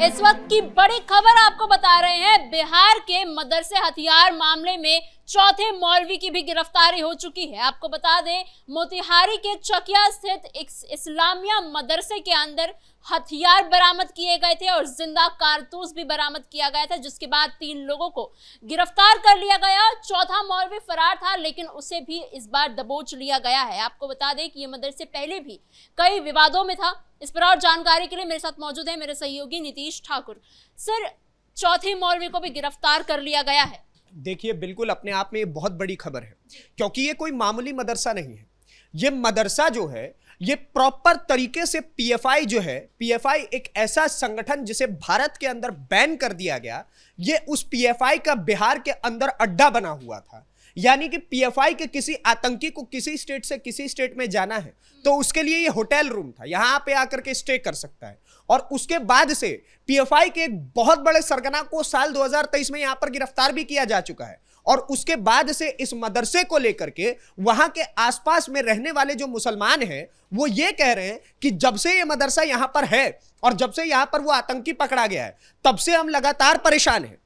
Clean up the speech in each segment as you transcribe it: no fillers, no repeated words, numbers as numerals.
इस वक्त की बड़ी खबर आपको बता रहे हैं। बिहार के मदरसे हथियार मामले में चौथे मौलवी की भी गिरफ्तारी हो चुकी है। आपको बता दें, मोतिहारी के चकिया स्थित एक इस्लामिया मदरसे के अंदर हथियार बरामद किए गए थे और जिंदा कारतूस भी बरामद किया गया था, जिसके बाद 3 लोगों को गिरफ्तार कर लिया गया। चौथा मौलवी फरार था, लेकिन उसे भी इस बार दबोच लिया गया है। आपको बता दें कि ये मदरसे पहले भी कई विवादों में था। इस पर और जानकारी के लिए मेरे साथ मौजूद है मेरे सहयोगी नीतीश ठाकुर। सर, चौथे मौलवी को भी गिरफ्तार कर लिया गया है। देखिए, बिल्कुल अपने आप में ये बहुत बड़ी खबर है, क्योंकि ये कोई मामूली मदरसा नहीं है। ये मदरसा जो है, ये प्रॉपर तरीके से पीएफआई जो है, पीएफआई एक ऐसा संगठन जिसे भारत के अंदर बैन कर दिया गया, ये उस पीएफआई का बिहार के अंदर अड्डा बना हुआ था। यानी कि पीएफआई के किसी आतंकी को किसी स्टेट से किसी स्टेट में जाना है तो उसके लिए ये होटल रूम था, यहां पे आकर के स्टे कर सकता है। और उसके बाद से पीएफआई के एक बहुत बड़े सरगना को साल 2023 में यहां पर गिरफ्तार भी किया जा चुका है। और उसके बाद से इस मदरसे को लेकर के वहां के आसपास में रहने वाले जो मुसलमान हैं वो ये कह रहे हैं कि जब से ये मदरसा यहां पर है और जब से यहां पर वो आतंकी पकड़ा गया है, तब से हम लगातार परेशान हैं,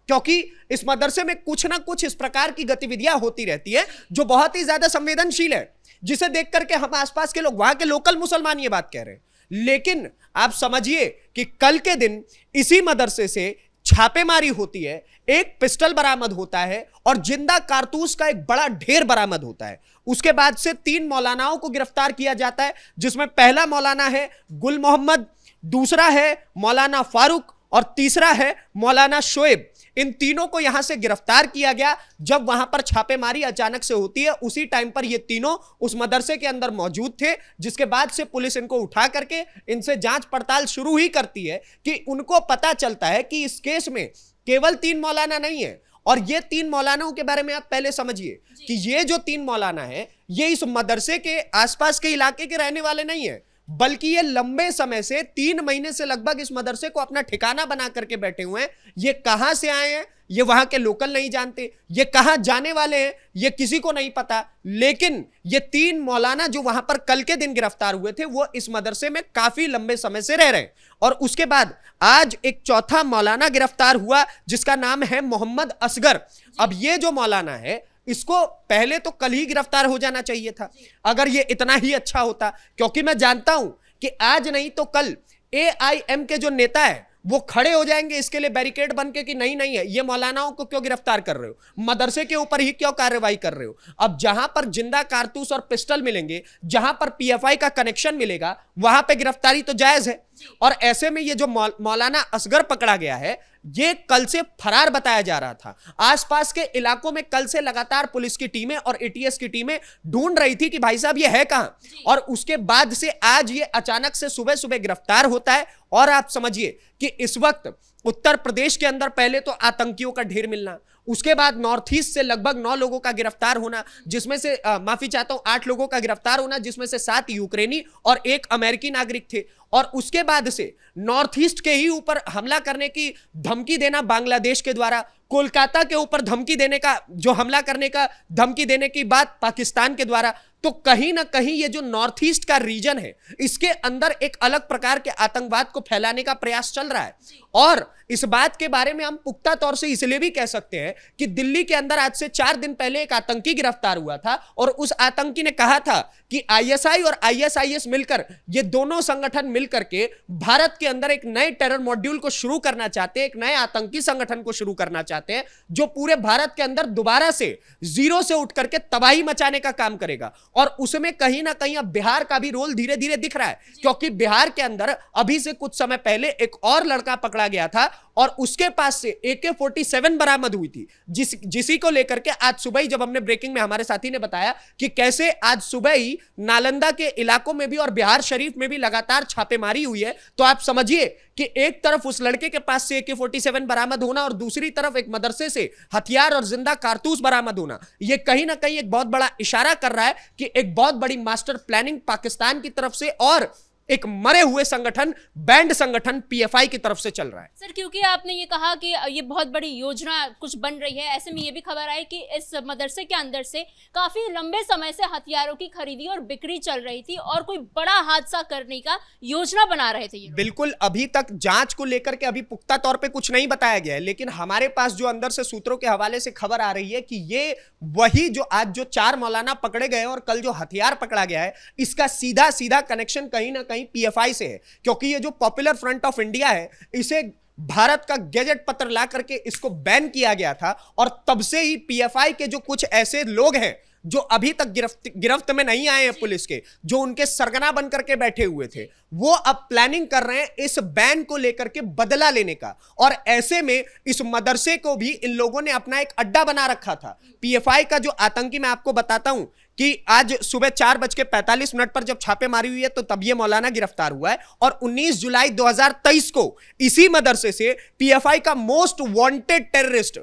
क्योंकि इस मदरसे में कुछ ना कुछ इस प्रकार की गतिविधियां होती रहती है जो बहुत ही ज्यादा संवेदनशील है, जिसे देख करके हम आसपास के लोग, वहां के लोकल मुसलमान ये बात कह रहे हैं। लेकिन आप समझिए कि कल के दिन इसी मदरसे से छापेमारी होती है, एक पिस्टल बरामद होता है और जिंदा कारतूस का एक बड़ा ढेर बरामद होता है। उसके बाद से 3 मौलानाओं को गिरफ्तार किया जाता है, जिसमें पहला मौलाना है गुल मोहम्मद, दूसरा है मौलाना फारूक और तीसरा है मौलाना शोएब। इन तीनों को यहां से गिरफ्तार किया गया। जब वहां पर छापेमारी अचानक से होती है, उसी टाइम पर ये तीनों उस मदरसे के अंदर मौजूद थे, जिसके बाद से पुलिस इनको उठा करके इनसे जांच पड़ताल शुरू ही करती है कि उनको पता चलता है कि इस केस में केवल 3 मौलाना नहीं है। और ये 3 मौलानाओं के बारे में आप पहले समझिए कि ये जो 3 मौलाना है, ये इस मदरसे के आसपास के इलाके के रहने वाले नहीं है, बल्कि ये लंबे समय से 3 महीने से लगभग इस मदरसे को अपना ठिकाना बना करके बैठे हुए हैं। ये कहां से आए हैं ये वहां के लोकल नहीं जानते, ये कहां जाने वाले हैं ये किसी को नहीं पता। लेकिन ये 3 मौलाना जो वहां पर कल के दिन गिरफ्तार हुए थे, वो इस मदरसे में काफी लंबे समय से रह रहे हैं। और उसके बाद आज एक चौथा मौलाना गिरफ्तार हुआ, जिसका नाम है मोहम्मद असगर। अब ये जो मौलाना है, इसको पहले तो कल ही गिरफ्तार हो जाना चाहिए था, अगर ये इतना ही अच्छा होता, क्योंकि मैं जानता हूं कि आज नहीं तो कल एआईएम के जो नेता है वो खड़े हो जाएंगे इसके लिए बैरिकेड बन के कि नहीं नहीं है, ये मौलानाओं को क्यों गिरफ्तार कर रहे हो, मदरसे के ऊपर ही क्यों कार्रवाई कर रहे हो। अब जहां पर जिंदा कारतूस और पिस्टल मिलेंगे, जहां पर पीएफआई का कनेक्शन मिलेगा, वहां पे गिरफ्तारी तो जायज है। और ऐसे में ये जो मौलाना असगर पकड़ा गया है, ये कल से फरार बताया जा रहा था। आसपास के इलाकों में कल से लगातार पुलिस की टीमें और एटीएस की टीमें ढूंढ रही थी कि भाई साहब ये है कहां। और उसके बाद से आज ये अचानक से सुबह सुबह गिरफ्तार होता है। और आप समझिए कि इस वक्त उत्तर प्रदेश के अंदर पहले तो आतंकियों का ढेर मिलना, उसके बाद नॉर्थ ईस्ट से लगभग 9 लोगों का गिरफ्तार होना, जिसमें से माफी चाहता हूं 8 लोगों का गिरफ्तार होना, जिसमें से 7 यूक्रेनी और 1 अमेरिकी नागरिक थे। और उसके बाद से नॉर्थ ईस्ट के ही ऊपर हमला करने की धमकी देना बांग्लादेश के द्वारा, कोलकाता के ऊपर धमकी देने का, जो हमला करने का धमकी देने की बात पाकिस्तान के द्वारा। तो कहीं ना कहीं ये जो नॉर्थ ईस्ट का रीजन है, इसके अंदर एक अलग प्रकार के आतंकवाद को फैलाने का प्रयास चल रहा है। और इस बात के बारे में हम पुख्ता तौर से इसलिए भी कह सकते हैं कि दिल्ली के अंदर आज से 4 दिन पहले एक आतंकी गिरफ्तार हुआ था और उस आतंकी ने कहा था कि आईएसआई और आईएसआईएस मिलकर, ये दोनों संगठन मिलकर के भारत के अंदर एक नए टेरर मॉड्यूल को शुरू करना चाहते हैं, एक नए आतंकी संगठन को शुरू करना चाहते हैं, जो पूरे भारत के अंदर दोबारा से जीरो से उठ करके तबाही मचाने का काम करेगा। और उसमें कहीं ना कहीं अब बिहार का भी रोल धीरे धीरे दिख रहा है, क्योंकि बिहार के अंदर अभी से कुछ समय पहले एक और लड़का पकड़ा गया था और उसके पास से AK-47 बरामद हुई थी, जिसी को लेकर के आज सुबह ही, जब हमने ब्रेकिंग में हमारे साथी ने बताया कि कैसे आज सुबह ही नालंदा के इलाकों में भी और बिहार शरीफ में भी लगातार छापेमारी हुई है, तो आप समझिए कि एक तरफ उस लड़के के पास से AK-47 बरामद होना और दूसरी तरफ एक मदरसे से हथियार और जिंदा कारतूस बरामद होना, यह कहीं ना कहीं एक बहुत बड़ा इशारा कर रहा है कि एक बहुत बड़ी मास्टर प्लानिंग पाकिस्तान की तरफ से और एक मरे हुए संगठन, बैंड संगठन पीएफआई की तरफ से चल रहा है। सर, क्योंकि आपने ये कहा कि ये बहुत बड़ी योजना कुछ बन रही है, ऐसे में ये भी खबर आई कि इस मदरसे के अंदर से काफी लंबे समय से हथियारों की खरीदी और बिक्री चल रही थी और कोई बड़ा हादसा करने का योजना बना रहे थे ये लोग। बिल्कुल, अभी तक जांच को लेकर के अभी पुख्ता तौर पे कुछ नहीं बताया गया है, लेकिन हमारे पास जो अंदर से सूत्रों के हवाले से खबर आ रही है कि ये वही जो आज जो 4 मौलाना पकड़े गए और कल जो हथियार पकड़ा गया है, इसका सीधा सीधा कनेक्शन कहीं ना कहीं पीएफआई से है। क्योंकि ये जो पॉपुलर फ्रंट ऑफ इंडिया है, इसे भारत का गैजेट पत्र ला करके इसको बैन किया गया था और तब से ही पीएफआई के जो कुछ ऐसे लोग हैं जो अभी तक गिरफ्त में नहीं आए हैं पुलिस के, जो उनके सरगना बन करके बैठे हुए थे, वो अब प्लानिंग कर रहे हैं इस बैन को लेकर के बदला लेने का। और ऐसे में इस मदरसे को भी इन लोगों ने अपना एक अड्डा बना रखा था। पीएफआई का जो आतंकी, मैं आपको बताता हूं कि आज सुबह 4:45 पर जब छापेमारी हुई है तो तब ये मौलाना गिरफ्तार हुआ है और 19 जुलाई 2023 को इसी मदरसे से पीएफआई का मोस्ट वांटेड टेररिस्ट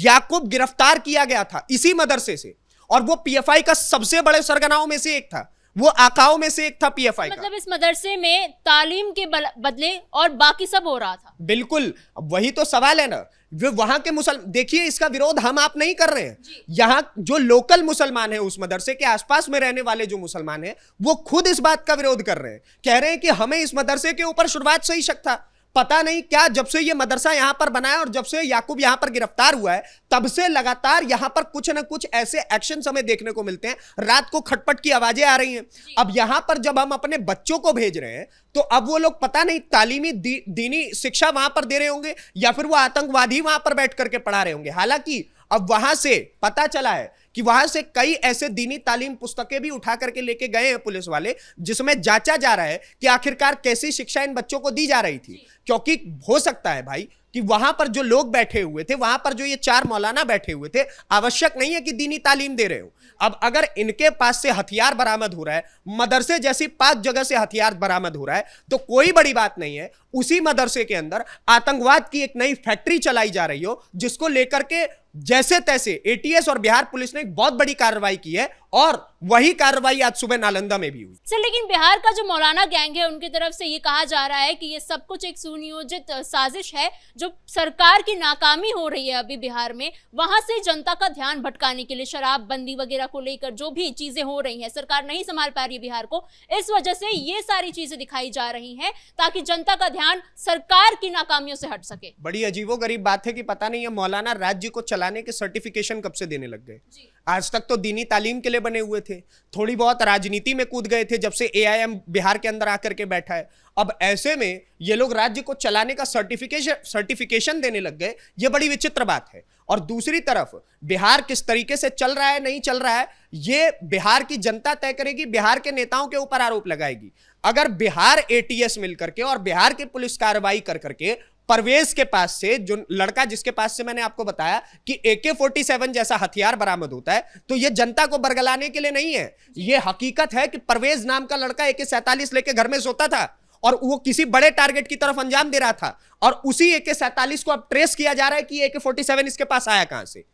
याकूब गिरफ्तार किया गया था, इसी मदरसे से। और वो पीएफआई का सबसे बड़े सरगनाओं में से एक था, वो आकाओं में से एक था पीएफआई का। मतलब इस मदरसे में तालीम के बदले और बाकी सब हो रहा था। बिल्कुल, वही तो सवाल है ना। वे वहां के मुसलमान, देखिए इसका विरोध हम आप नहीं कर रहे हैं, यहां जो लोकल मुसलमान है, उस मदरसे के आसपास में रहने वाले जो मुसलमान हैं, वो खुद इस बात का विरोध कर रहे हैं। कह रहे हैं कि हमें इस मदरसे के ऊपर शुरुआत से ही शक था, पता नहीं क्या, जब से ये मदरसा यहां पर बना है और जब से याकूब यहां पर गिरफ्तार हुआ है, तब से लगातार यहां पर कुछ ना कुछ ऐसे एक्शन हमें देखने को मिलते हैं। रात को खटपट की आवाजें आ रही हैं। अब यहां पर जब हम अपने बच्चों को भेज रहे हैं तो अब वो लोग पता नहीं तालीमी दीनी शिक्षा वहां पर दे रहे होंगे या फिर वो आतंकवादी वहां पर बैठ करके पढ़ा रहे होंगे। हालांकि अब वहां से पता चला है कि वहां से कई ऐसे दीनी तालीम पुस्तकें भी उठा करके लेके गए हैं पुलिस वाले, जिसमें जांचा जा रहा है कि आखिरकार कैसी शिक्षा इन बच्चों को दी जा रही थी। क्योंकि हो सकता है भाई कि वहां पर जो लोग बैठे हुए थे, वहां पर जो ये 4 मौलाना बैठे हुए थे, आवश्यक नहीं है कि दीनी तालीम दे रहे हो। अब अगर इनके पास से हथियार बरामद हो रहा है, मदरसे जैसी 5 जगह से हथियार बरामद हो रहा है, तो कोई बड़ी बात नहीं है उसी मदरसे के अंदर आतंकवाद की एक नई फैक्ट्री चलाई जा रही हो, जिसको लेकर के जैसे तैसे एटीएस और बिहार पुलिस ने एक बहुत बड़ी कार्रवाई की है और वही कार्रवाई आज सुबह नालंदा में भी हुई। सर, लेकिन बिहार का जो मौलाना गैंग है, उनकी तरफ से ये कहा जा रहा है कि ये सब कुछ एक सुनियोजित साजिश है, जो सरकार की नाकामी हो रही है अभी बिहार में, वहां से जनता का ध्यान भटकाने के लिए, शराबबंदी वगैरह को लेकर जो भी चीजें हो रही हैं, सरकार नहीं संभाल पा रही है बिहार को, इस वजह से ये सारी चीजें दिखाई जा रही हैं ताकि जनता का ध्यान सरकार की नाकामियों से हट सके। बड़ी अजीबोगरीब बात है कि पता नहीं है मौलाना राज्य को चलाने के सर्टिफिकेशन कब से देने लग गए। आज तक तो दीनी तालीम के लिए बने हुए थे, थोड़ी बहुत राजनीति में कूद गए थे जब से एआईएम बिहार के अंदर आकर के बैठा है। अब ऐसे में ये लोग राज्य को चलाने का सर्टिफिकेशन देने लग गए, ये बड़ी विचित्र बात है। और दूसरी तरफ बिहार किस तरीके से चल रहा है, नहीं चल रहा है, ये बिहार की जनता तय करेगी, बिहार के नेताओं के ऊपर आरोप लगाएगी। अगर बिहार एटीएस मिलकर के और बिहार की पुलिस कार्रवाई कर करके परवेज के पास से, जो लड़का जिसके पास से मैंने आपको बताया कि AK-47 जैसा हथियार बरामद होता है, तो यह जनता को बरगलाने के लिए नहीं है। यह हकीकत है कि परवेज नाम का लड़का AK-47 लेके घर में सोता था और वो किसी बड़े टारगेट की तरफ अंजाम दे रहा था, और उसी AK-47 को अब ट्रेस किया जा रहा है कि AK-47 इसके पास आया कहां से।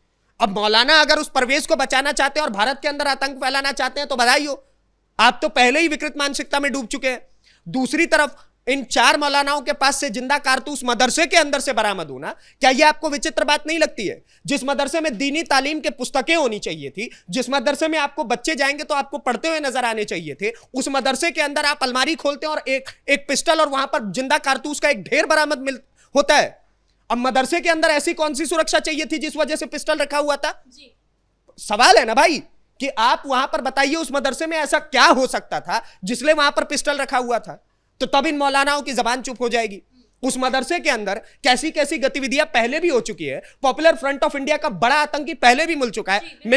अब मौलाना अगर उस परवेज को बचाना चाहते हैं और भारत के अंदर आतंक फैलाना चाहते हैं तो बधाई हो, आप तो पहले ही विकृत मानसिकता में डूब चुके हैं। दूसरी तरफ इन 4 मौलानाओं के पास से जिंदा कारतूस मदरसे के अंदर से बरामद होना, क्या यह आपको विचित्र बात नहीं लगती है? जिस मदरसे में दीनी तालीम के पुस्तकें होनी चाहिए थी, जिस मदरसे में आपको बच्चे जाएंगे तो आपको पढ़ते हुए नजर आने चाहिए थे, उस मदरसे के अंदर आप अलमारी खोलते हैं और एक पिस्टल और वहां पर जिंदा कारतूस का एक ढेर बरामद होता है। अब मदरसे के अंदर ऐसी कौन सी सुरक्षा चाहिए थी जिस वजह से पिस्टल रखा हुआ था? सवाल है ना भाई कि आप वहां पर बताइए उस मदरसे में ऐसा क्या हो सकता था जिसलिए वहां पर पिस्टल रखा हुआ था, तो तब इन मौलानाओं की जबान चुप हो जाएगी। उस मदरसे के अंदर कैसी कैसी गतिविधियां पहले भी हो चुकी है, पॉपुलर फ्रंट ऑफ इंडिया का बड़ा आतंकी पहले भी मिल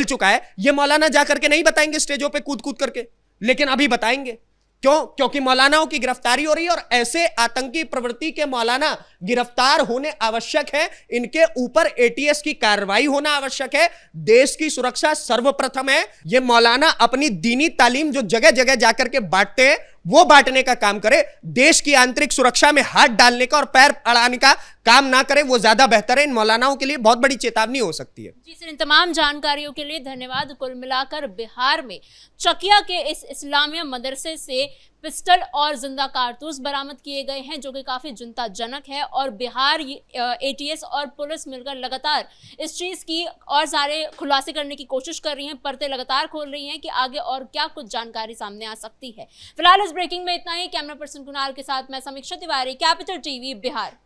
चुका है। ये मौलाना जाकर के नहीं बताएंगे स्टेजों पे कूद कूद करके, लेकिन अभी बताएंगे। क्यों? क्योंकि मौलानाओं की गिरफ्तारी हो रही है और ऐसे आतंकी प्रवृत्ति के मौलाना गिरफ्तार होने आवश्यक है, इनके ऊपर एटीएस की कार्रवाई होना आवश्यक है। देश की सुरक्षा सर्वप्रथम है। ये मौलाना अपनी दीनी तालीम जो जगह जगह जाकर के बांटते हैं, वो बांटने का काम करे, देश की आंतरिक सुरक्षा में हाथ डालने का और पैर अड़ाने का काम ना करे, वो ज्यादा बेहतर है। इन मौलानाओं के लिए बहुत बड़ी चेतावनी हो सकती है। जी सर, इन तमाम जानकारियों के लिए धन्यवाद। कुल मिलाकर बिहार में चकिया के इस इस्लामिया मदरसे से पिस्टल और जिंदा कारतूस बरामद किए गए हैं, जो कि काफी चिंताजनक है। और बिहार एटीएस और पुलिस मिलकर लगातार इस चीज की और सारे खुलासे करने की कोशिश कर रही हैं, परतें लगातार खोल रही हैं कि आगे और क्या कुछ जानकारी सामने आ सकती है। फिलहाल इस ब्रेकिंग में इतना ही। कैमरा पर्सन कुणाल के साथ मैं समीक्षा तिवारी, कैपिटल टीवी बिहार।